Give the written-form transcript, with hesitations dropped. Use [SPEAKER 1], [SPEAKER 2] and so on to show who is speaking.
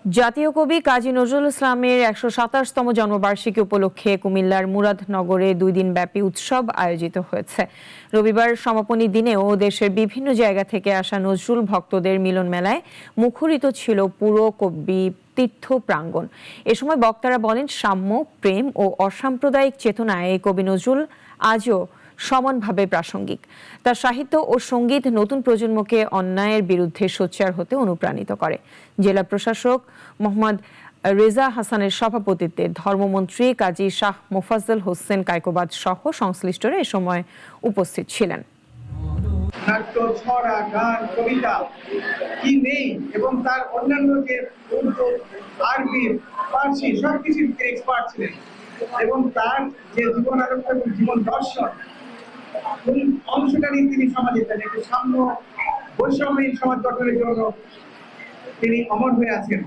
[SPEAKER 1] জাতীয় কবি কাজী নজরুল ইসলামের ১২৭তম জন্মবার্ষিকী উপলক্ষে কুমিল্লার মুরাদনগরে ২ দিনব্যাপী উৎসব আয়োজিত হয়েছে। রবিবার সমাপনী দিনেও দেশের বিভিন্ন জায়গা থেকে আসা নজরুল ভক্তদের মিলন মেলায় মুখরিত ছিল পুরো কবি তীর্থ প্রাঙ্গণ। এ সময় বক্তারা বলেন, সাম্য, প্রেম ও অসাম্প্রদায়িক চেতনায় কবি নজরুল আজও সমানভাবে প্রাসঙ্গিক। তার সাহিত্য ও সঙ্গীত নতুন প্রজন্মকে অন্যায়ের বিরুদ্ধে সোচ্চার হতে অনুপ্রাণিত করে। জেলা প্রশাসক মোহাম্মদ রেজা হাসানের সভাপতিত্বে ধর্মমন্ত্রী কাজী শাহ মোফাজ্জল হোসেন কায়কোবাদ সহ সংশ্লিষ্টরা এ সময় উপস্থিত ছিলেন।
[SPEAKER 2] নাট্য, ছড়া, গান, কবিতা কি নেই এবং তার অন্যান্য যে উর্দু, আরবি, ফার্সি সবকিছু এক্সপার্ট ছিলেন এবং তার যে জীবন আদর্শ এবং জীবন দর্শন কোন অংশটারই তিনি সমাজে একটি সাম্য বৈষম্যহীন সমাজ গঠনের জন্য তিনি অমর হয়ে আছেন।